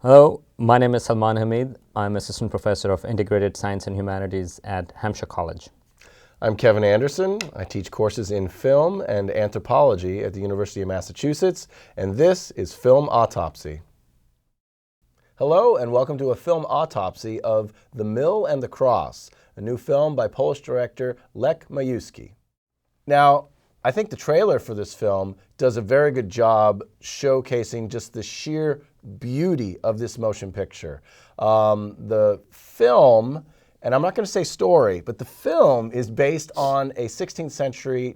Hello, my name is Salman. I'm Assistant Professor of Integrated Science and Humanities at Hampshire College. I'm Kevin Anderson. I teach courses in film and anthropology at the University of Massachusetts, and this is Film Autopsy. Hello, and welcome to a film autopsy of The Mill and the Cross, a new film by Polish director Lech Majewski. Now, I think the trailer for this film does a very good job showcasing just the sheer beauty of this motion picture. The film, and I'm not going to say story, but the film is based on a 16th century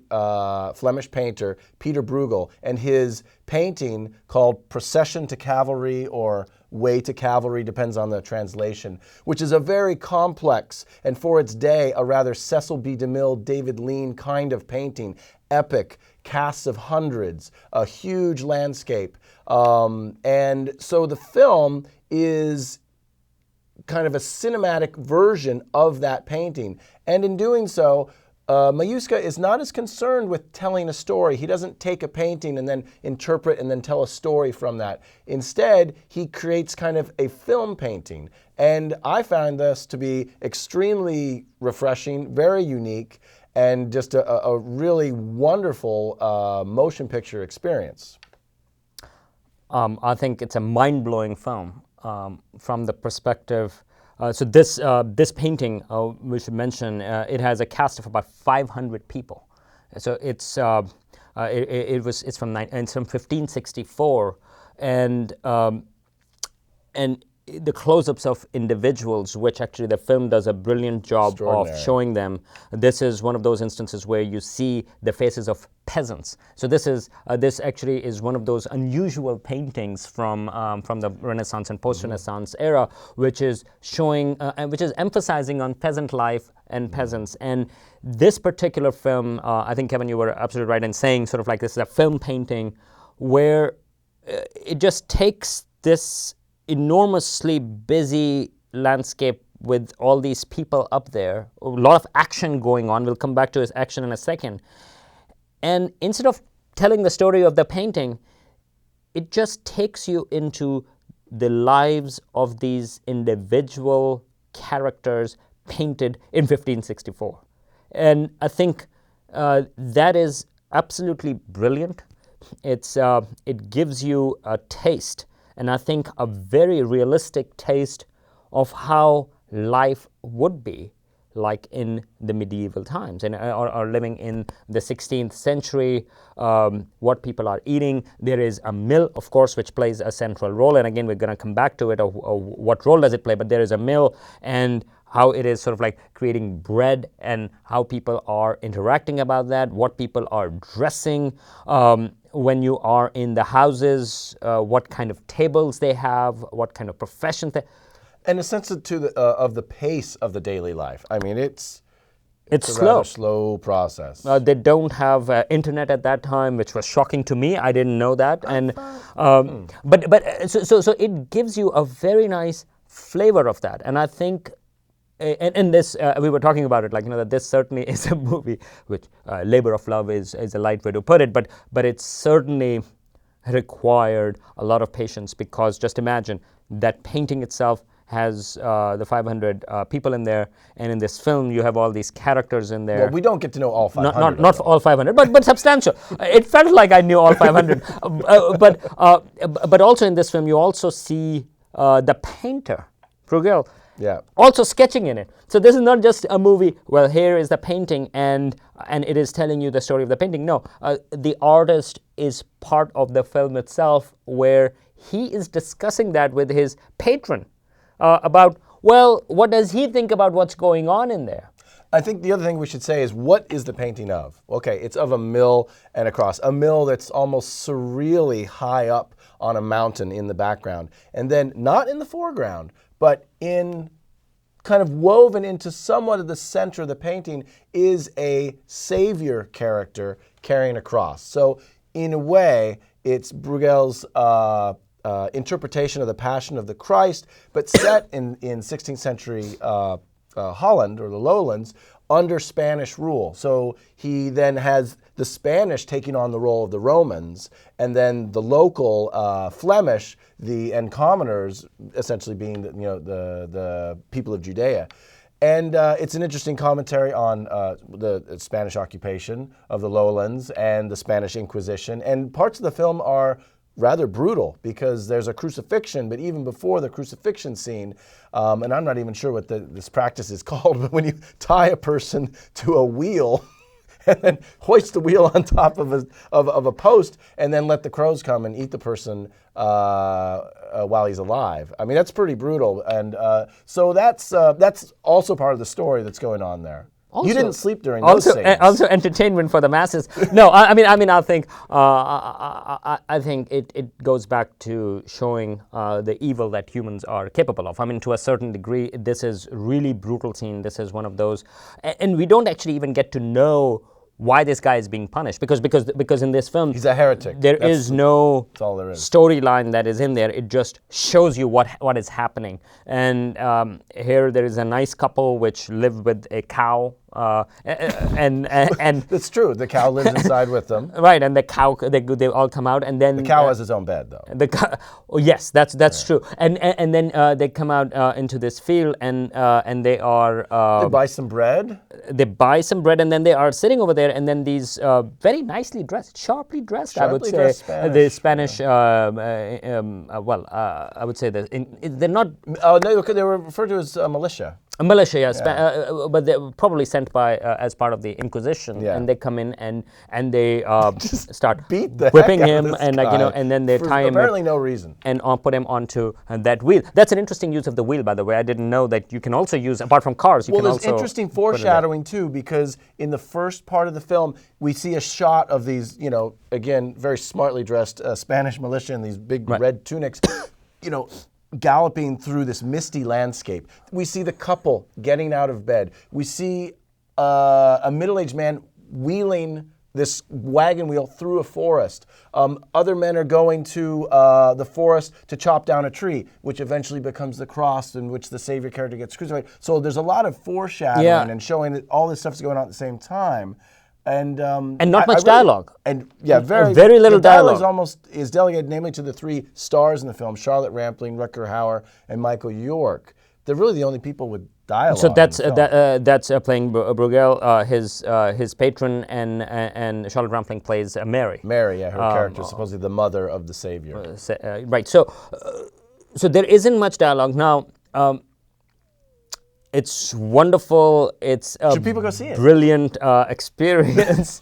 Flemish painter, Piter Bruegel, and his painting called Procession to Cavalry or Way to Cavalry, depends on the translation, which is a very complex and for its day a rather Cecil B. DeMille, David Lean kind of painting. Epic, casts of hundreds, a huge landscape. And so the film is kind of a cinematic version of that painting. And in doing so, Majewski is not as concerned with telling a story. He doesn't take a painting and then interpret and then tell a story from that. Instead, he creates kind of a film painting. And I found this to be extremely refreshing, very unique, and just a really wonderful motion picture experience. I think it's a mind-blowing film from the perspective. So this painting, we should mention, it has a cast of about 500 people. So it's from 1564, and the close-ups of individuals, which actually the film does a brilliant job of showing them. This is one of those instances where you see the faces of peasants. So this actually is one of those unusual paintings from the Renaissance and post-Renaissance era, which is showing, which is emphasizing on peasant life and peasants. And this particular film, I think, Kevin, you were absolutely right in saying sort of like this is a film painting where it just takes this enormously busy landscape with all these people up there, a lot of action going on. We'll come back to his action in a second. And instead of telling the story of the painting, it just takes you into the lives of these individual characters painted in 1564. And I think that is absolutely brilliant. It gives you a taste, and I think a very realistic taste of how life would be like in the medieval times and or living in the 16th century, what people are eating. There is a mill, of course, which plays a central role. And again, we're going to come back to it, what role does it play? But there is a mill, and how it is sort of like creating bread and how people are interacting about that, what people are dressing. When you are in the houses, what kind of tables they have, what kind of professions they. And a sense of the pace of the daily life. I mean, it's a slow. rather slow process. They don't have internet at that time, which was shocking to me. I didn't know that. And so it gives you a very nice flavor of that. And I think. And this, we were talking about it, like, that this certainly is a movie which labor of love is a light way to put it, but it certainly required a lot of patience, because just imagine that painting itself has the 500 people in there, and in this film you have all these characters in there. Well, we don't get to know all 500. Not all 500, but substantial. It felt like I knew all 500. But also in this film you also see the painter, Bruegel, also sketching in it. So this is not just a movie, well, here is the painting and it is telling you the story of the painting. No, the artist is part of the film itself, where he is discussing that with his patron about, well, what does he think about what's going on in there? I think the other thing we should say is, what is the painting of? Okay, it's of a mill and a cross. A mill that's almost surreally high up on a mountain in the background. And then not in the foreground, but in kind of woven into somewhat of the center of the painting is a savior character carrying a cross. So in a way, it's Bruegel's interpretation of the Passion of the Christ, but set in 16th century Holland or the Lowlands under Spanish rule. So he then has the Spanish taking on the role of the Romans, and then the local Flemish, and commoners essentially being the people of Judea. And it's an interesting commentary on the Spanish occupation of the lowlands and the Spanish Inquisition. And parts of the film are rather brutal because there's a crucifixion, but even before the crucifixion scene, and I'm not even sure what this practice is called, but when you tie a person to a wheel and then hoist the wheel on top of a post and then let the crows come and eat the person while he's alive. I mean, that's pretty brutal. And so that's also part of the story that's going on there. Also, you didn't sleep during those scenes. Also, entertainment for the masses. No, I think it goes back to showing the evil that humans are capable of. I mean, to a certain degree, this is really brutal scene. This is one of those, and we don't actually even get to know why this guy is being punished because in this film he's a heretic. There is no storyline that is in there. It just shows you what is happening. And here there is a nice couple which live with a cow. And That's true. The cow lives inside with them. Right, and the cow they all come out, and then the cow has his own bed though. Yes, that's true. And then they come out into this field, and they are they buy some bread. They buy some bread, and then they are sitting over there, and then these very nicely dressed, sharply dressed, I would say, the Spanish. I would say they're not. Oh no, they were referred to as militia. A militia, yes, but they're probably sent by as part of the Inquisition, and they come in and they start whipping him, and and then they tie him. Apparently, no reason. And put him onto that wheel. That's an interesting use of the wheel, by the way. I didn't know that you can also use, apart from cars, you can also. Well, there's interesting foreshadowing too, because in the first part of the film, we see a shot of these, again, very smartly dressed Spanish militia in these big red tunics, galloping through this misty landscape. We see the couple getting out of bed. We see a middle-aged man wheeling this wagon wheel through a forest. Other men are going to the forest to chop down a tree, which eventually becomes the cross in which the Savior character gets crucified. So there's a lot of foreshadowing and showing that all this stuff's going on at the same time. And not much dialogue. And very little dialogue. Is delegated namely to the three stars in the film: Charlotte Rampling, Rutger Hauer, and Michael York. They're really the only people with dialogue. So that's playing Bruegel, his patron, and Charlotte Rampling plays Mary. Mary, her character is supposedly the mother of the Savior. Right. So there isn't much dialogue now. It's wonderful. It's a Should people go see it? Brilliant experience.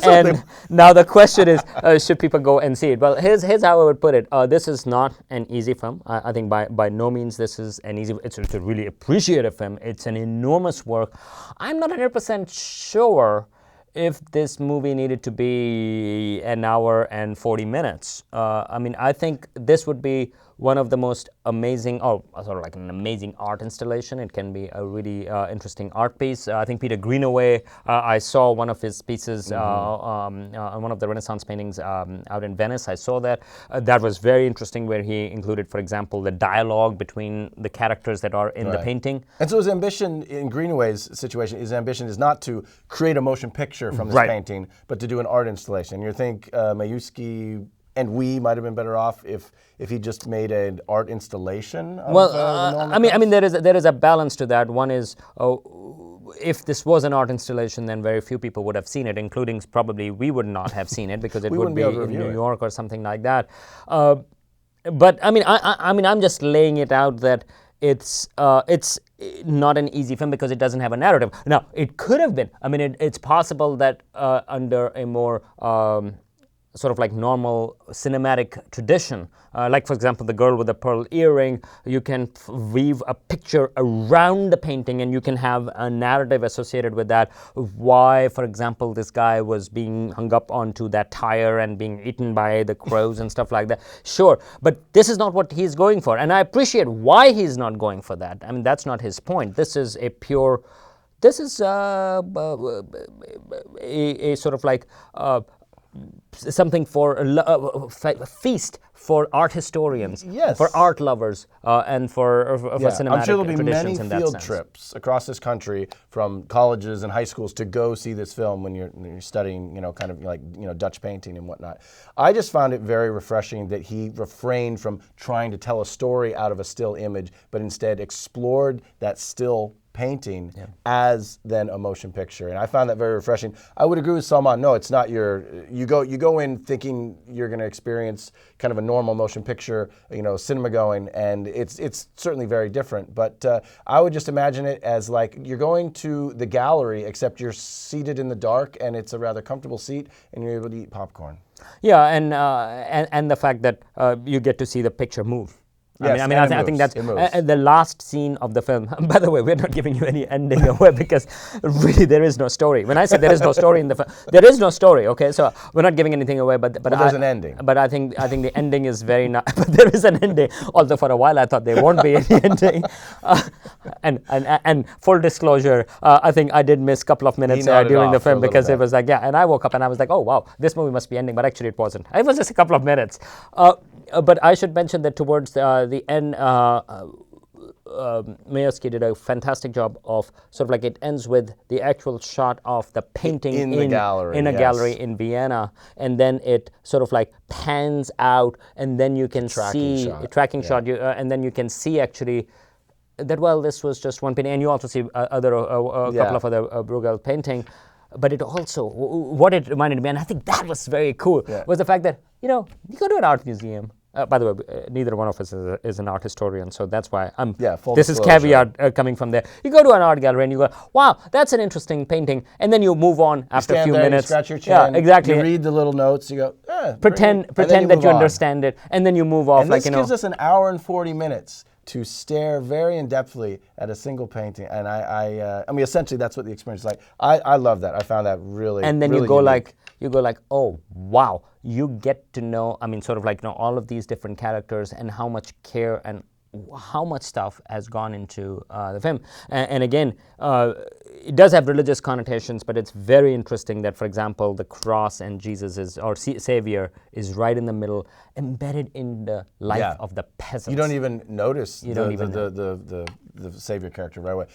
And now the question is, should people go and see it? Well, here's how I would put it. This is not an easy film. I think by no means this is an easy. It's a really appreciative film. It's an enormous work. I'm not 100% sure if this movie needed to be an hour and 40 minutes. I think this would be one of the most amazing, sort of like an amazing art installation. It can be a really interesting art piece. I think Piter Bruegel, I saw one of his pieces on one of the Renaissance paintings out in Venice. I saw that. That was very interesting, where he included, for example, the dialogue between the characters that are in the painting. And so his ambition in Greenaway's situation, his ambition is not to create a motion picture from this painting, but to do an art installation. And you think Majewski and we might have been better off if he just made an art installation of there is a balance to that. One is, if this was an art installation, then very few people would have seen it, including probably we would not have seen it because it would be in New York or something like that. But I'm just laying it out that it's not an easy film because it doesn't have a narrative. Now, it could have been. It's possible that under a more sort of like normal cinematic tradition, like for example the girl with the pearl earring, you can weave a picture around the painting and you can have a narrative associated with that. Why, for example, this guy was being hung up onto that tire and being eaten by the crows and stuff like that. Sure, but this is not what he's going for, and I appreciate why he's not going for that. That's not his point. This is a pure, a sort of like something for a feast for art historians, yes, for art lovers, and for cinematic I'm sure there'll be many traditions in that field sense. trips across this country from colleges and high schools to go see this film when you're studying, kind of like, Dutch painting and whatnot. I just found it very refreshing that he refrained from trying to tell a story out of a still image, but instead explored that still painting as then a motion picture, and I found that very refreshing. I would agree with Salman. No, it's not you go in thinking you're going to experience kind of a normal motion picture, cinema going, and it's certainly very different. But I would just imagine it as like you're going to the gallery, except you're seated in the dark, and it's a rather comfortable seat, and you're able to eat popcorn. Yeah, and the fact that you get to see the picture move. Yes, I think that's the last scene of the film. By the way, we're not giving you any ending away because really there is no story. When I say there is no story in the film, there is no story. Okay, so we're not giving anything away. But there's an ending. But I think the ending is very nice. But there is an ending. Although for a while I thought there won't be any ending. And full disclosure, I think I did miss a couple of minutes during the film because it was like and I woke up and I was like, oh wow, this movie must be ending. But actually it wasn't. It was just a couple of minutes. But I should mention that towards the end, Majewski did a fantastic job of sort of like it ends with the actual shot of the painting in a gallery in Vienna, and then it sort of like pans out, and then you can see a tracking shot, and then you can see actually that this was just one painting, and you also see a couple of other Bruegel painting. But it also, what it reminded me, and I think that was very cool, was the fact that, you go to an art museum. By the way, neither one of us is an art historian, so that's why I'm. This is caveat coming from there. You go to an art gallery and you go, wow, that's an interesting painting, and then you move on after a few minutes. You scratch your chin. Yeah, exactly. You read the little notes. You go, pretend that you understand it, and then you move off. And this gives us an hour and 40 minutes to stare very in-depthly at a single painting, and I mean, essentially that's what the experience is like. I love that. I found that really. And then really you go like, oh wow, you get to know. I mean, sort of like all of these different characters and how much care and how much stuff has gone into the film. And again, it does have religious connotations, but it's very interesting that, for example, the cross and Jesus or Savior is right in the middle, embedded in the life of the peasants. You don't even notice the Savior character right away.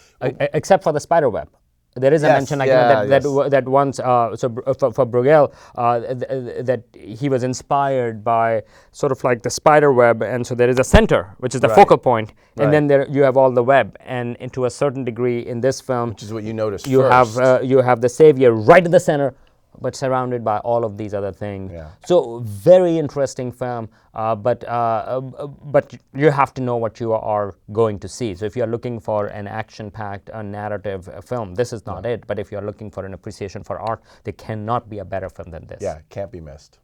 Except for the spider web. There is a mention that once, for Bruegel, that he was inspired by sort of like the spider web, and so there is a center, which is the focal point, and then you have all the web, and to a certain degree in this film, which is what you noticed you have the Savior right in the center, but surrounded by all of these other things. So very interesting film, but you have to know what you are going to see. So if you're looking for an action-packed narrative film, this is not it. But if you're looking for an appreciation for art, there cannot be a better film than this. Yeah, can't be missed.